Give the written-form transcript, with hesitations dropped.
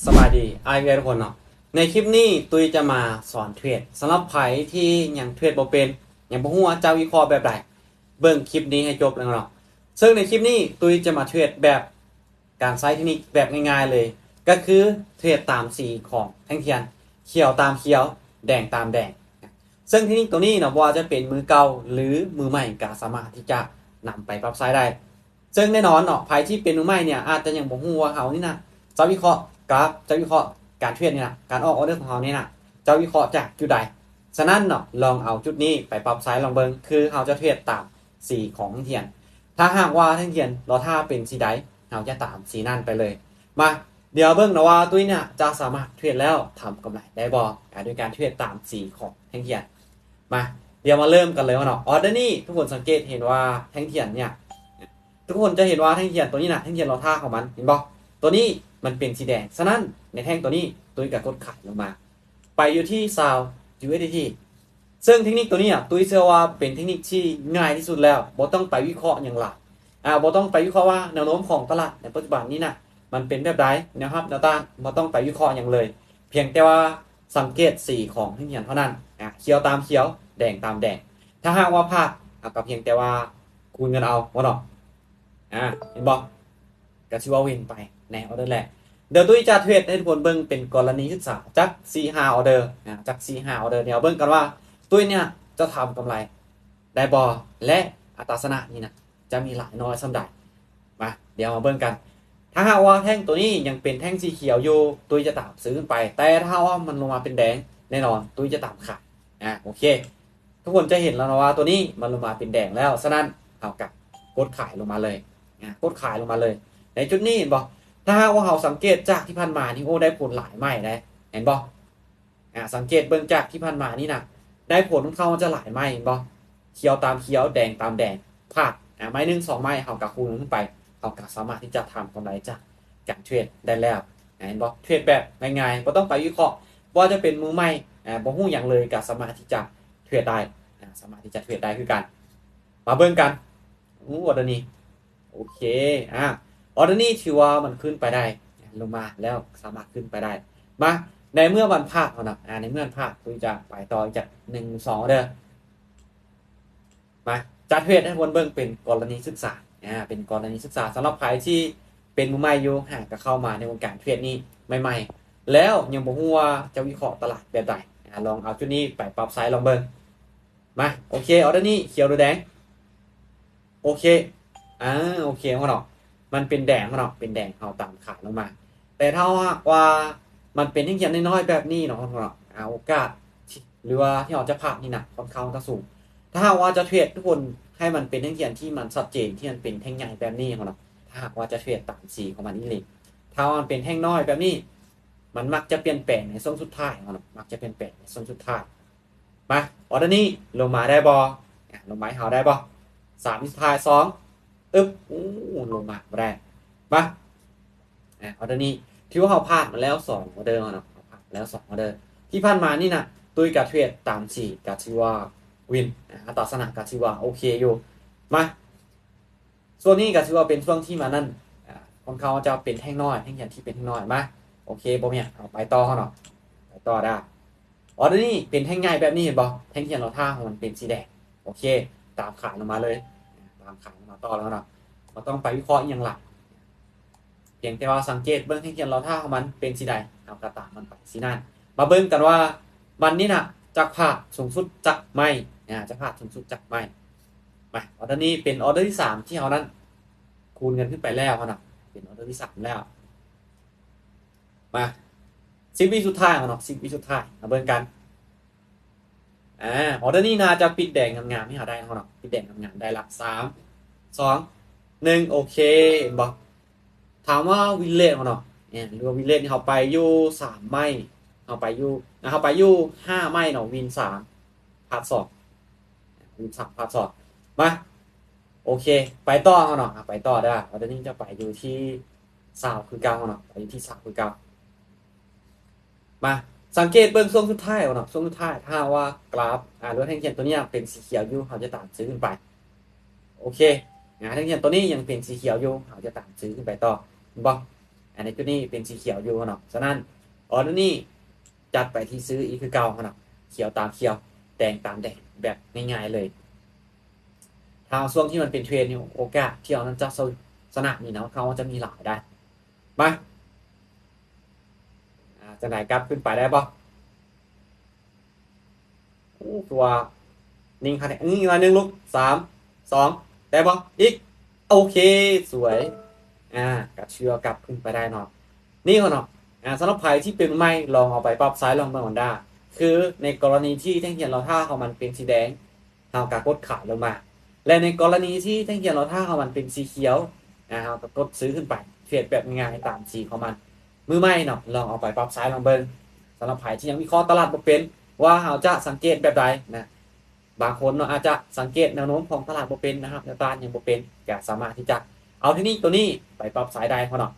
สบายดีไอเวียทุกคนเนาะในคลิปนี้ตุยจะมาสอนเทรดสำหรับไผที่ยังเทรดบ่เป็นยังบ่ฮู้ว่าจะวิเคราะห์แบบใดเบิ่งคลิปนี้ให้จบเลยเนาะซึ่งในคลิปนี้ตุยจะมาเทรดแบบการใช้เทคนิคแบบง่ายๆเลยก็คือเทรดตามสีของแท่งเทียนเขียวตามเขียวแดงตามแดงซึ่งเทคนิคตัวนี้เนาะว่าจะเป็นมือเก่าหรือมือใหม่ก็สามารถที่จะนำไปปรับใช้ได้ซึ่งแน่นอนเนาะไผที่เป็นมือใหม่เนี่ยอาจจะยังบ่ฮู้ว่าเขานี่นะจะวิเคราะห์กราฟจะวิเคราะห์การเทรดนี่นะการออกออเดอร์ของเขานี่นะจะวิเคราะห์จากจุดใดฉะนั้นเนาะลองเอาจุดนี้ไปปรับใช้ลองเบิ่งคือเขาจะเทรดตามสีของแท่งเทียนถ้าหากว่าแท่งเทียนเราถ้าเป็นสีใดเราจะตามสีนั่นไปเลยมาเดี๋ยวเบิ่งนะว่าตุ้ยเนี่ยจะสามารถเทรดแล้วทำกำไรได้บ่โดยการเทรดตามสีของแท่งเทียนมาเดี๋ยวมาเริ่มกันเลยว่าเนาะออเดอร์นี้ทุกคนสังเกตเห็นว่าแท่งเทียนเนี่ยทุกคนจะเห็นว่าแท่งเทียนตัวนี้นะแท่งเทียนเราท่าของมันเห็นบ่ตัวนี้มันเป็นสีแดงฉะนั้นในแท่งตัวนี้ตุ้ยกับกดขายลงมาไปอยู่ที่ซาว USDT ซึ่งเทคนิคตัวนี้ตุ้ยเชื่อว่าเป็นเทคนิคที่ง่ายที่สุดแล้วบ่ต้องไปวิเคราะห์อย่างหลักบ่ต้องไปวิเคราะห์ว่าแนวโน้มของตลาดในปัจจุบันนี้นะมันเป็นแบบใดนะครับแนวต้านบ่ต้องไปวิเคราะห์อย่างเลยเพียงแต่ว่าสังเกตสีของแท่งเทียนเท่านั้นเขียวตามเขียวแดงตามแดงถ้าหากว่าพลาดก็เพียงแต่ว่าคูณเงินเอาว่าเนาะเห็นบ่ก็ชื่อว่าวินไปในออเดอร์แรกเดี๋ยวตุ้ยจะเทรดให้ทุกคนเบิ่งเป็นกรณีศึกษาจาก 4-5 ออเดอร์จาก 4-5 ออเดอร์เนี่ยเบิ่งกันว่าตุ้ยเนี่ยจะทำกำไรได้บ่และอัตราชนะนี่นะจะมีหลายน้อยส่ำใดมาเดี๋ยวมาเบิ่งกันถ้าหากว่าแท่งตัวนี้ยังเป็นแท่งสีเขียวอยู่ตุ้ยจะตามซื้อขึ้นไปแต่ถ้าว่ามันลงมาเป็นแดงแน่นอนตุ้ยจะตามขายโอเคทุกคนจะเห็นแล้วนะว่าตัวนี้มันลงมาเป็นแดงแล้วฉะนั้นเอากลับกดขายลงมาเลยกดขายลงมาเลยในจุดนี้เห็นบ่ถ้าหากว่าเราสังเกตจากที่ผ่านมานี่โอ้ได้ผลหลายไม้ได้เห็นบ่สังเกตเบิ่งจากที่ผ่านมานี่นะได้ผลของเขาจะหลายไม้เห็นบ่เขียวตามเขียวแดงตามแดงพลาดไม้1 2ไม้เฮากับคูณขึ้นไปเฮาก็สามารถที่จะทำกำไรจากการเทรดได้แล้วเห็นบ่เทรดแบบง่ายๆบ่ต้องไปวิเคราะห์ว่าจะเป็นมือใหม่บ่ฮู้หยังเลยก็สามารถที่จะเทรดได้สามารถที่จะเทรดได้คือกันมาเบิ่งกันออเดอร์นี้โอเคออเดอร์นี้ถือว่ามันขึ้นไปได้ลงมาแล้วสามารถขึ้นไปได้มาในเมื่อวันพลาดเนาะในเมื่อวันพลาดคุณจะไปต่อจาก1 2เด้อมาจัดเทรดให้คนเบิ่งเป็นกรณีศึกษาเป็นกรณีศึกษาสำหรับใครที่เป็นมือใหม่อยู่ก็เข้ามาในวงการเทรดนี้ใหม่ๆแล้วยังบ่ฮู้ว่าจะวิเคราะห์ตลาดแบบใดลองเอาจุดนี้ไปปรับไซส์ลองเบิ่งมาโอเคออเดอร์นี้เขียวหรือแดงโอเคโอเคเนาะมันเป็นแดงเนาะเป็นแดงเอาตามขายลงมาแต่ถ้าว่ามันเป็นแท่งเทียนน้อยๆแบบนี้เนาะโอกาสหรือว่าที่เราจะพลาดนี่นะค่อนข้างจะสูงถ้าว่าจะเทรดทุกคนให้มันเป็นแท่งเทียนที่มันชัดเจนที่มันเป็นแท่งใหญ่แบบนี้เนาะถ้าหากว่าจะเทรดตามสีของมันนี่เลยถ้ามันเป็นแท่งน้อยแบบนี้มันมักจะเปลี่ยนแปลงในช่วงสุดท้ายเนาะมักจะเปลี่ยนแปลงในช่วงสุดท้ายมาออเดอร์นี้ลงมาได้บ่ลงมาให้เฮาได้บ่3สุดท้าย2ลงมาบ่ได้มาออเดอร์นี้ถือว่าเฮาพลาดมาแล้ว2ออเดอร์เนาะพลาดแล้ว2ออเดอร์ที่ผ่านมานี่นะตุ้ยกับเทรดตามสีก็ถือว่าวินอัตราชนะก็ถือว่าโอเคอยู่มาส่วนนี้ก็ถือว่าเป็นช่วงที่มานั่นของเขาจะเป็นแท่งน้อยแท่งเทียนที่เป็นแท่งน้อยมาโอเคบ่เนี่ยเอาไปต่อเนาะไปต่อได้ออเดอร์นี้เป็นแท่งใหญ่แบบนี้เห็นบ่แท่งเทียนเราท่าของมันเป็นสีแดงโอเคตามขายลงมาเลยตามขายลงมาต่อแล้วเนาะบ่ต้องไปวิเคราะห์อีหยังหลักเพียงแต่ว่าสังเกตเบิ่งแท่งเทียนเราท่าของมันเป็นสีใดเอากระตามมันไปสีนั้นมาเบิ่งกันว่ามันนี่น่ะจะผ่าสูงสุดจะไม่จะผ่าสูงสุดจะไม่มาออเดอร์นี้เป็นออเดอร์ที่3ที่เฮานั้นคูณเงินขึ้นไปแล้วเนาะเป็นออเดอร์ที่3แล้วมา10 วิสุดท้ายเนาะ10 วิสุดท้ายมาเบิ่งกันออเดอร์นี้น่าจะปิดแดงงามๆให้เฮาได้เนาะปิดแดงงามๆได้ละ3 2 1โอเคเห็นบ่ถามว่าวินเลทเนาะหรือว่าวินเลทนี่เฮาไปอยู่3ไม้เฮาไปอยู่5ไม้เนาะวิน3พาร์ท2วิน3พาร์ท2มาโอเคไปต่อเนาะไปต่อได้ออเดอร์นี้จะไปอยู่ที่20คือเก่าเนาะไปอยู่ที่20คือเก่ามาสังเกตเบิ่งช่วงสุดท้ายเนาะช่วงสุดท้ายถ้าว่ากราฟหรือแท่งเทียนตัวนี้เป็นสีเขียวอยู่เขาจะตามซื้อขึ้นไปโอเคแท่งเทียนตัวนี้ยังเป็นสีเขียวอยู่เขาจะตามซื้อขึ้นไปต่อบ่ อันนี้ตัวนี้เป็นสีเขียวอยู่เนาะฉะนั้นออเดอร์นี้จัดไปที่ซื้ออีกคือเก่าเนาะเขียวตามเขียวแดงตามแดงแบบง่ายๆเลยทางช่วงที่มันเป็นเทรนอยู่โอกาสที่เรานั้นจะสนามนี่เนาะเขาจะมีหลายได้มาจะไหนกลับขึ้นไปได้ปะตัวนิ่งคันอีกมาหนึ่งลูก3 2ได้ปะอีกโอเคสวยกับเชือกลับขึ้นไปได้เนาะนี่เขาเนาะสำหรับใครที่เป็นไม่ลองเอาไปปรับไซส์ลองเบิ่งก่อนได้คือในกรณีที่แท่งเทียนเราท่าของมันเป็นสีแดงเรากกดขายลงมาและในกรณีที่แท่งเทียนเราท่าของมันเป็นสีเขียวเราก็กดซื้อขึ้นไปเทรดแบบง่ายตามสีของมันมือไม่เนาะลองเอาไปปรับไซส์ลองเบิ่งสำหรับใครที่ยังวิเคราะห์ตลาดบ่เป็นว่าเราจะสังเกตแบบใดนะบางคนเนาะอาจจะสังเกตแนวโน้มของตลาดบ่เป็นนะครับแนวต้านยังบ่เป็นก็สามารถที่จะเอาที่นี่ตัวนี้ไปปรับสายได้เพราะเนาะ